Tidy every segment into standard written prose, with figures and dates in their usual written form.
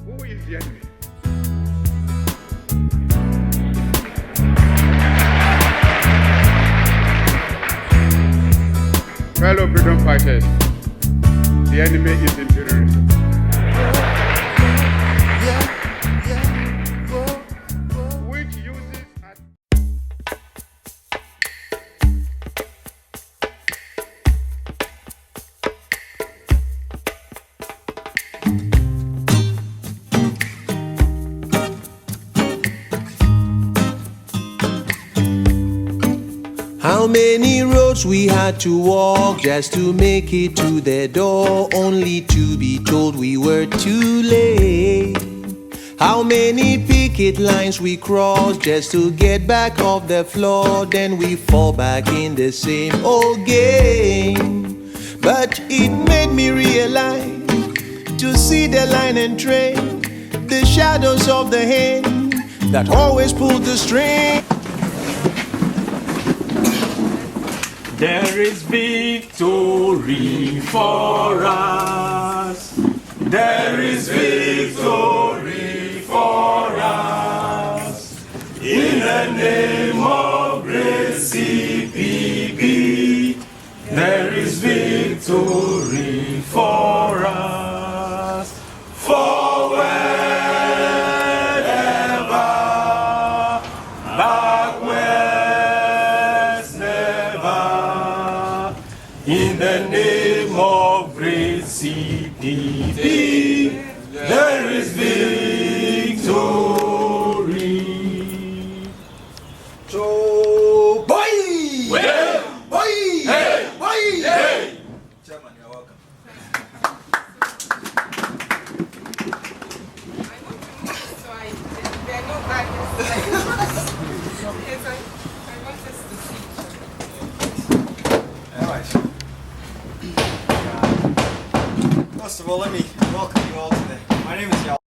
Who is the enemy? Fellow freedom fighters, the enemy is imperialism. Which uses How many roads we had to walk just to make it to the door, only to be told we were too late. How many picket lines we crossed just to get back off the floor, then we fall back in the same old game. But it made me realize to see the line and train, the shadows of the hand that always pulled the string. There is victory for us. There is victory for us. In the name of great CPP, there is victory for us. For wherever, backward, never. In the name of great CPP, there is victory. So, boy! Well, Boy! hey! Boy! Hey! Chairman, you're welcome. So there are no barriers. Yes, I want us to see. All right. First of all, let me welcome you all today. My name is Yal.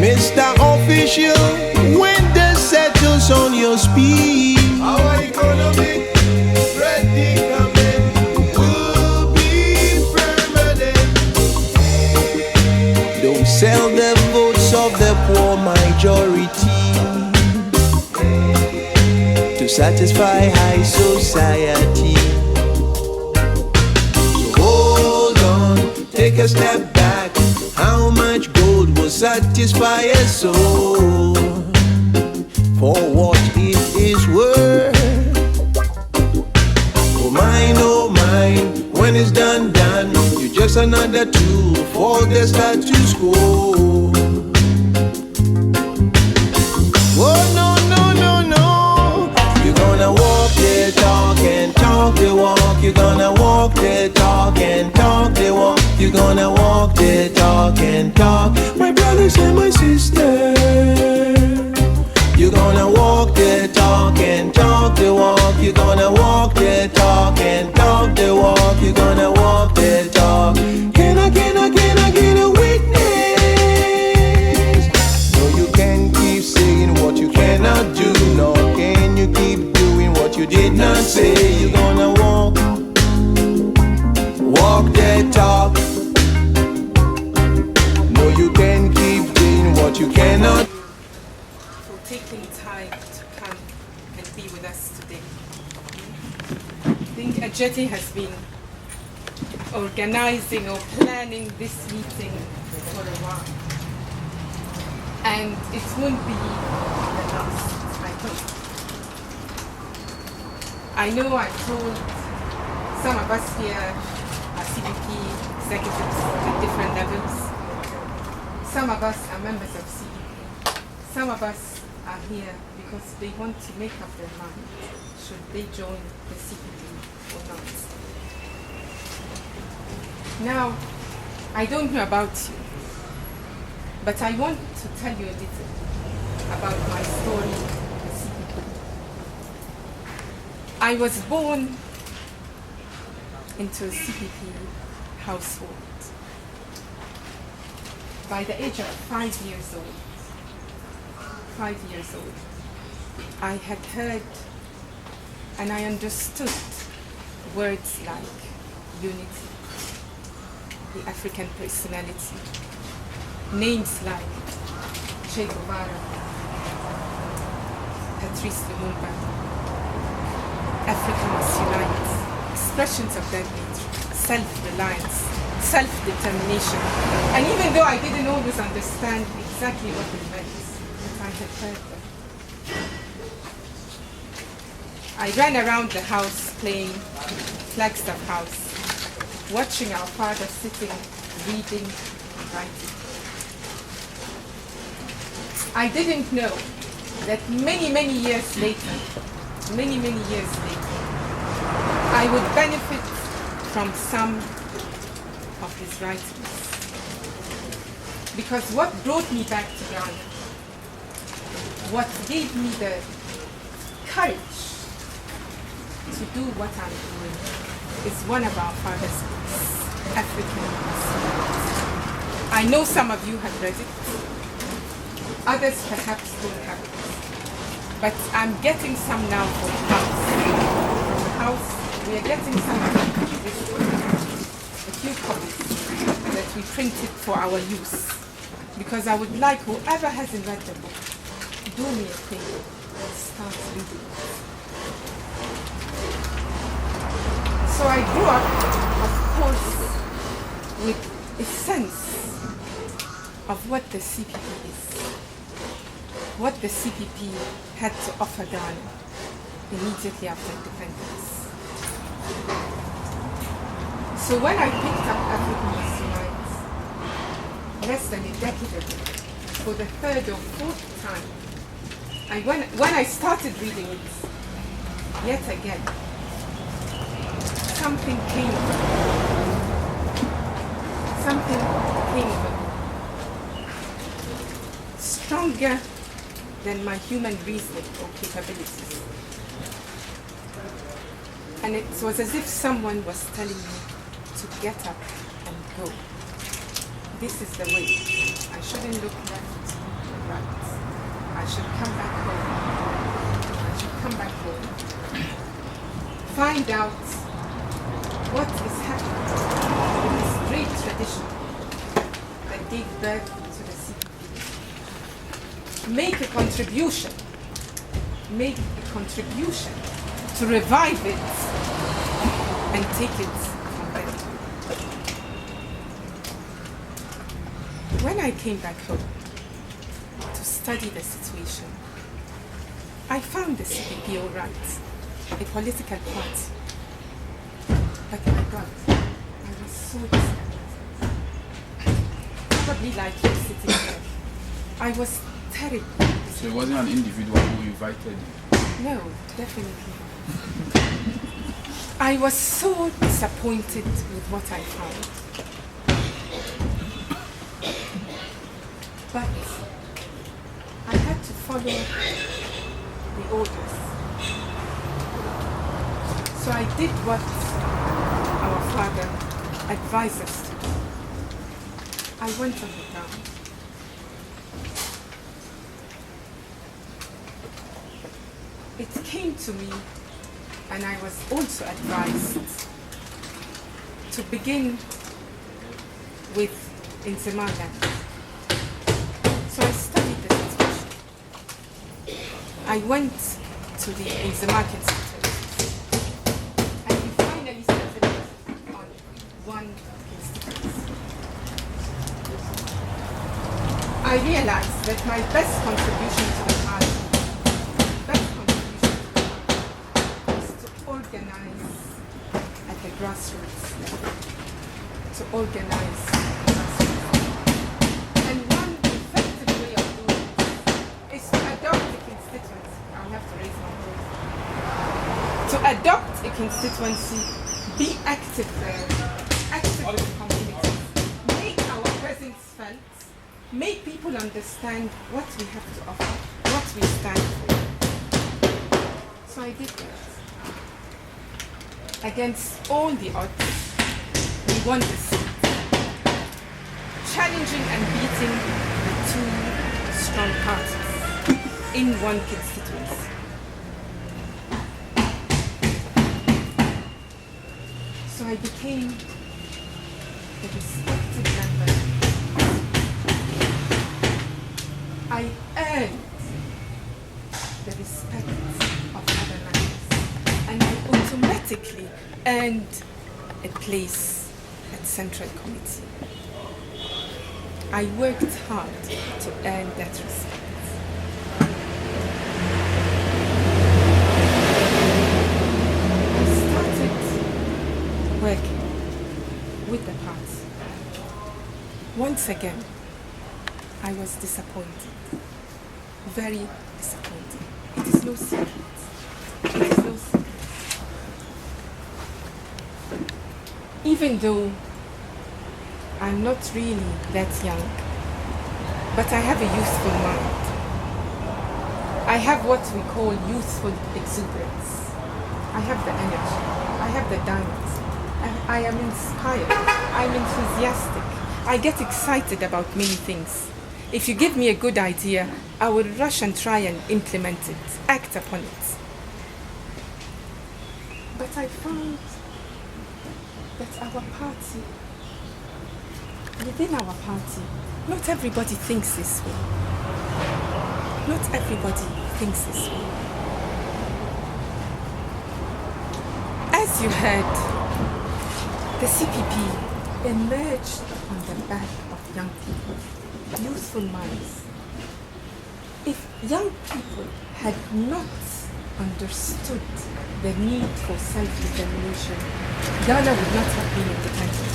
Mr. Official, when the settles on your speed, our economic predicament will be permanent. Don't sell the votes of the poor majority to satisfy high society. So hold on, take a step back. How much gold will satisfy a soul for what it is worth? Oh mine, when it's done, you're just another tool for the status quo. Oh no, you're gonna walk the talk and talk the walk. You're gonna walk the talk and talk the walk. You're gonna walk the talk and talk, my brothers and my sisters. You're gonna walk the talk and talk the walk. You're gonna walk the talk and talk the walk. You're gonna walk the talk. Can I get a witness? No, you can't keep saying what you cannot do. No, can you keep doing what you did not say? You're gonna walk the talk. No, you can keep doing what you cannot. For taking time to come and be with us today. I think Ajeti has been organizing or planning this meeting for a while. And it won't be the last, I hope. I know I told some of us here are CPP executives at different levels. Some of us are members of CPP. Some of us are here because they want to make up their mind should they join the CPP or not. Now, I don't know about you, but I want to tell you a little about my story with CPP. I was born into a CPP household. By the age of 5 years old, I had heard and I understood words like unity, the African personality, names like Che Guevara, Patrice Lumumba, Africa must unite, expressions of that nature, self-reliance, self-determination. And even though I didn't always understand exactly what it meant, but I had heard them. I ran around the house playing Flagstaff House, watching our father sitting, reading, and writing. I didn't know that many years later, I would benefit from some of his writings. Because what brought me back to Ghana, what gave me the courage to do what I'm doing, is one of our father's books, African History. I know some of you have read it, others perhaps don't have it. But I'm getting some now from the house. From the house, we are getting some of a few copies that we printed for our use. Because I would like whoever hasn't read the book, do me a favor and start reading it. So I grew up, of course, with a sense of what the CPP is. What the CPP had to offer Ghana immediately after independence. So when I picked up African History less than a decade ago, for the third or fourth time, when I started reading it, yet again, something came of it. Stronger than my human reasoning or capabilities. And it was as if someone was telling me to get up and go. This is the way. I shouldn't look left or right. I should come back home. Find out what is happening in this great tradition that gave birth to the CPP. Make a contribution to revive it and take it from there. When I came back home to study the situation, I found the CPP all right, a political party. But my God, I was so disappointed. Probably like you sitting there. I was terrible. So it wasn't an individual who invited you? No, definitely not. I was so disappointed with what I found. But I had to follow the orders. So I did what our father advised us to do. I went on the ground. It came to me, and I was also advised to begin with Nzimana. So I studied the situation. I went to the Nzimana Institute, and we finally settled on one constituency. I realized that my best contribution to the party at the grassroots level, to organize grassroots. And one effective way of doing it is to adopt a constituency. I'll have to raise my voice. To adopt a constituency, be active there, active with the community, make our presence felt, make people understand what we have to offer, what we stand for. So I did that. Against all the odds, we won the seat, challenging and beating the two strong parties in one constituency. So I became a respected member. I earned the respect of other members, and I automatically earned a place at Central Committee. I worked hard to earn that respect. I started working with the party. Once again, I was disappointed. Very disappointed. It is no secret. It is no secret. Even though I'm not really that young, but I have a youthful mind. I have what we call youthful exuberance. I have the energy. I have the dynamism. I am inspired. I'm enthusiastic. I get excited about many things. If you give me a good idea, I will rush and try and implement it, act upon it. But I found that our party, within our party, not everybody thinks this way. Not everybody thinks this way. As you heard, the CPP emerged on the back of young people, youthful minds. If young people had not understood the need for self-determination, Ghana would not have been independent.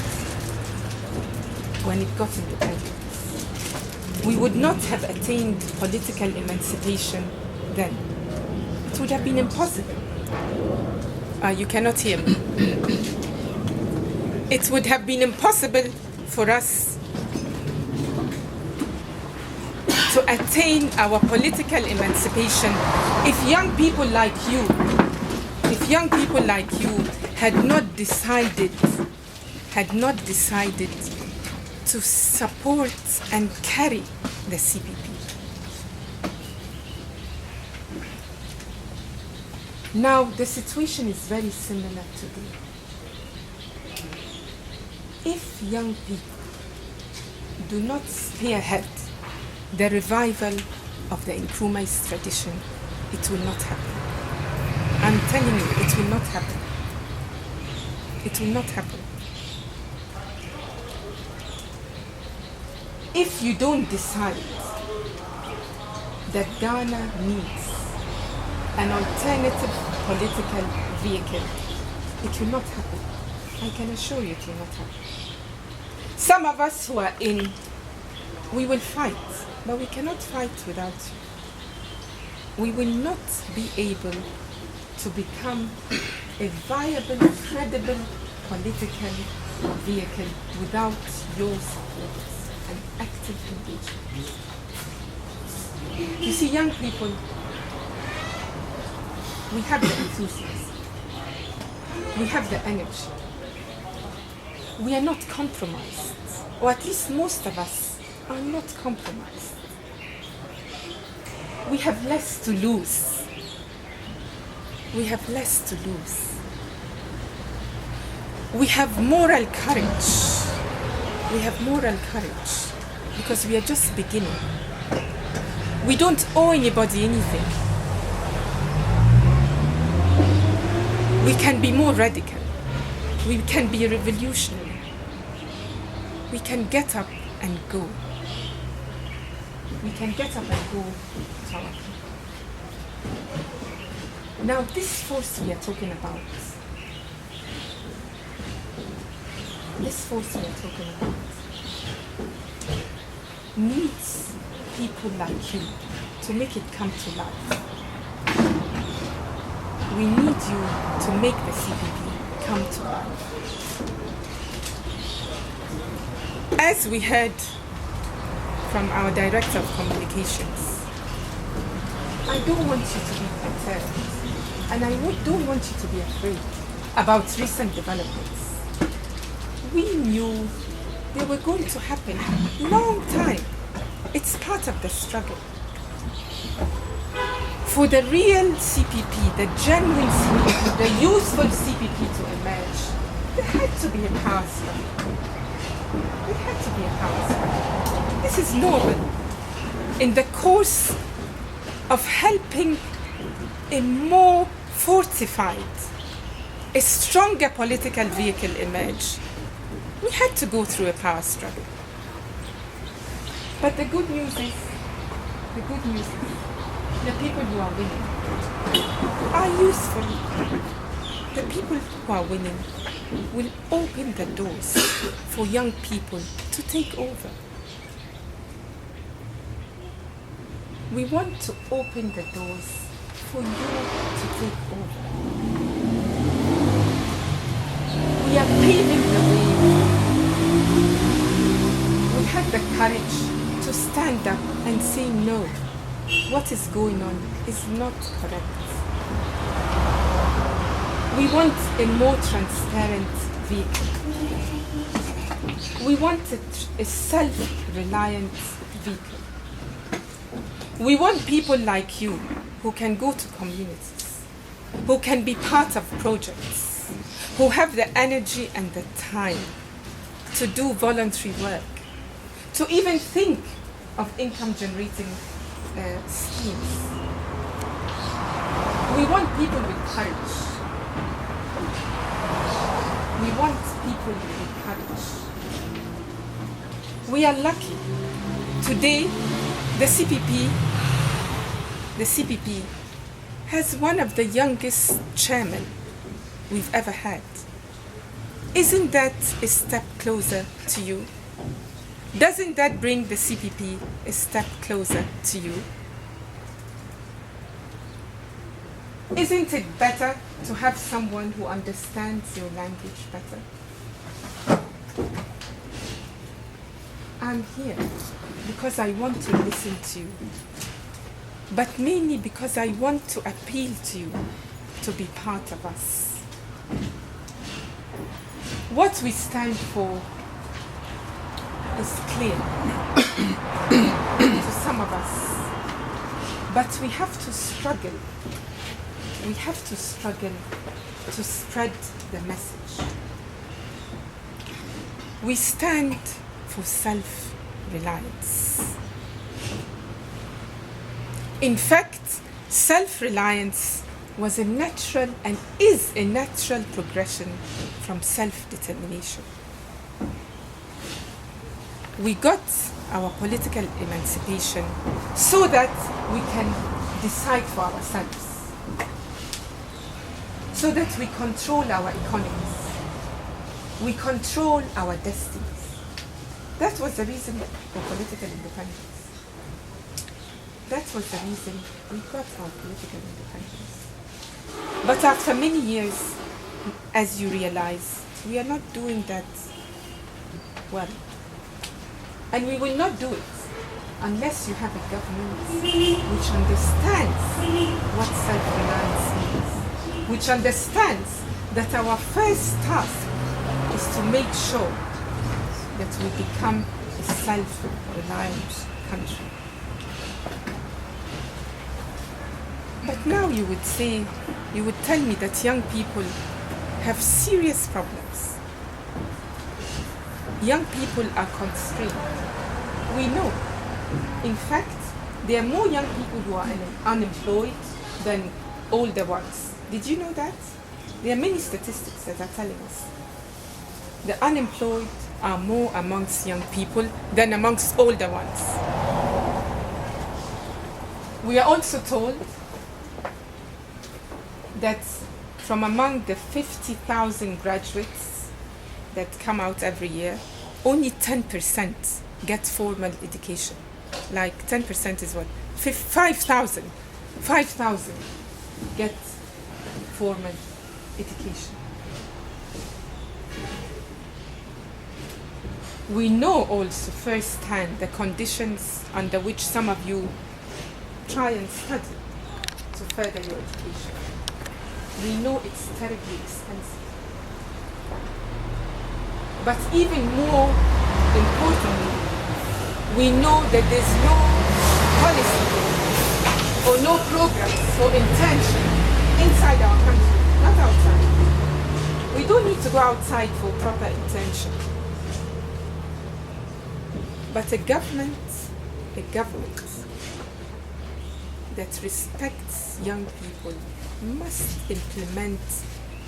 When it got independence, we would not have attained political emancipation then. It would have been impossible. You cannot hear me. It would have been impossible for us to attain our political emancipation if young people like you, had not decided to support and carry the CPP. Now the situation is very similar today. If young people do not spearhead the revival of the Nkrumah's tradition, it will not happen. I'm telling you, it will not happen. It will not happen. If you don't decide that Ghana needs an alternative political vehicle, it will not happen. I can assure you it will not happen. Some of us who are in, we will fight, but we cannot fight without you. We will not be able to become a viable, credible political vehicle without your support and active engagement. You see, young people, we have the enthusiasm, we have the energy. We are not compromised, or at least most of us are not compromised. We have less to lose. We have less to lose. We have moral courage. We have moral courage because we are just beginning. We don't owe anybody anything. We can be more radical. We can be revolutionary. We can get up and go. We can get up and go to our people. Now, this force we are talking about, needs people like you to make it come to life. We need you to make the CPP come to life. As we heard from our Director of Communications, I don't want you to be perturbed, and I don't want you to be afraid about recent developments. We knew they were going to happen long time. It's part of the struggle. For the real CPP, the genuine CPP, the useful CPP to emerge, There had to be a power struggle. There had to be a power struggle. This is normal. In the course of helping a more fortified, a stronger political vehicle emerge, we had to go through a power struggle. But the good news is, the people who are winning are useful. The people who are winning will open the doors for young people to take over. We want to open the doors for you to take over. We are paving the way. We had the courage to stand up and say no. What is going on is not correct. We want a more transparent vehicle. We want a self-reliant vehicle. We want people like you who can go to communities, who can be part of projects, who have the energy and the time to do voluntary work, to even think of income-generating schemes. We want people with courage. We want people with courage. We are lucky. Today, the CPP has one of the youngest chairmen we've ever had. Isn't that a step closer to you? Doesn't that bring the CPP a step closer to you? Isn't it better to have someone who understands your language better? I'm here because I want to listen to you, but mainly because I want to appeal to you to be part of us. What we stand for is clear to some of us, but we have to struggle. We have to struggle to spread the message. We stand for self-reliance. In fact, self-reliance was a natural and is a natural progression from self-determination. We got our political emancipation so that we can decide for ourselves, so that we control our economies, we control our destinies. That was the reason for political independence. That was the reason we got our political independence. But after many years, as you realize, we are not doing that well. And we will not do it unless you have a government which understands what self-reliance means, which understands that our first task is to make sure that we become a self-reliant country. But now you would tell me that young people have serious problems. Young people are constrained. We know. In fact, there are more young people who are unemployed than older ones. Did you know that? There are many statistics that are telling us. The unemployed are more amongst young people than amongst older ones. We are also told that from among the 50,000 graduates that come out every year, only 10% get formal education. Like 10% is what? 5,000. 5,000 get formal education. We know also firsthand the conditions under which some of you try and study to further your education. We know it's terribly expensive. But even more importantly, we know that there's no policy or no programs or intention inside our country, not outside. We don't need to go outside for proper intention. But a government that respects young people must implement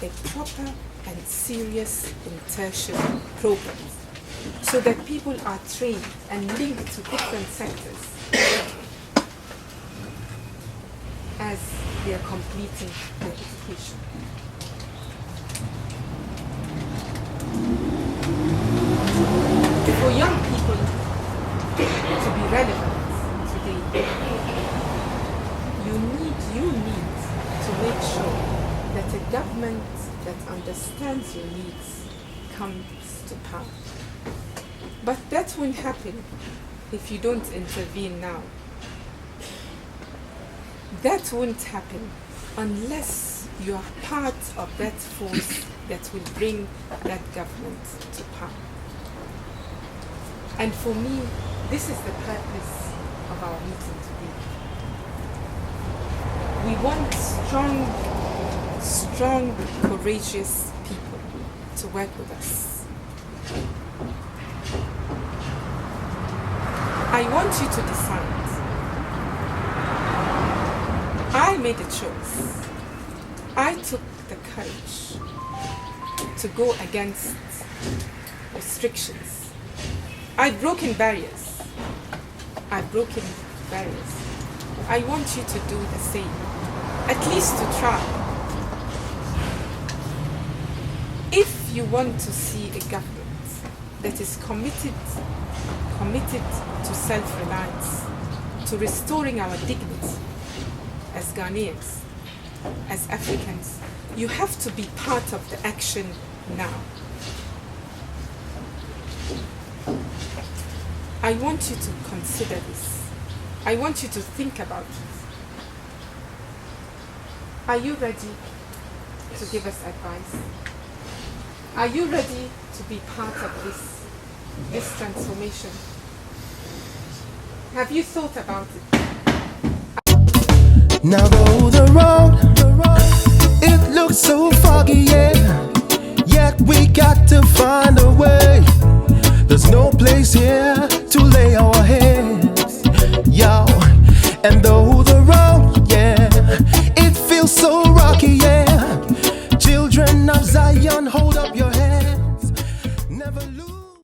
a proper and serious internship program so that people are trained and linked to different sectors as they are completing their education. For young people to be relevant today, you need to make sure that a government that understands your needs comes to power. But that won't happen if you don't intervene now. That won't happen unless you are part of that force that will bring that government to power. And for me, this is the purpose of our meeting today. We want strong, courageous people to work with us. I want you to decide. I made a choice. I took the courage to go against restrictions. I've broken barriers. I want you to do the same, at least to try. If you want to see a government that is committed to self-reliance, to restoring our dignity as Ghanaians, as Africans, you have to be part of the action now. I want you to consider this. I want you to think about it. Are you ready to give us advice? Are you ready to be part of this transformation? Have you thought about it? Now the road, it looks so foggy, yeah. Yet we got to find a way. There's no place here to lay our heads, yo. And the